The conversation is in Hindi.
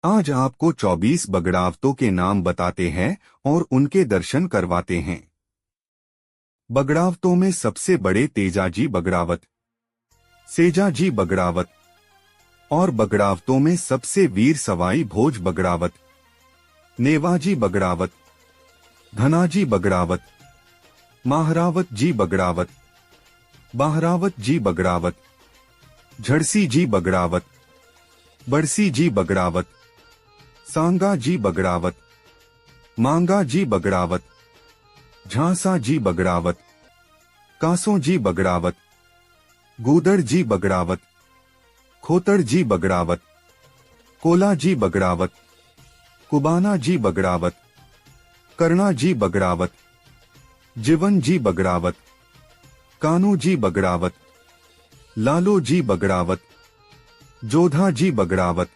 आज आपको 24 बगड़ावतों के नाम बताते हैं और उनके दर्शन करवाते हैं। बगड़ावतों में सबसे बड़े तेजाजी बगड़ावत, सेजाजी बगड़ावत और बगड़ावतों में सबसे वीर सवाई भोज बगड़ावत, नेवाजी बगड़ावत, धनाजी बगड़ावत, माहरावत जी बगड़ावत, बाहरावत जी बगड़ावत, झड़सी जी बगड़ावत, बड़सी जी बगड़ावत, सांगा जी बगड़ावत, मांगा जी बगड़ावत, झांसा जी बगड़ावत, कांसों जी बगड़ावत, गूदड़ जी बगड़ावत, खोतड़ जी बगड़ावत, कोला जी बगड़ावत, कुबाना जी बगड़ावत, करना जी बगड़ावत, जीवन जी बगड़ावत, कानू जी बगड़ावत, लालो जी बगड़ावत, जोधा जी बगड़ावत,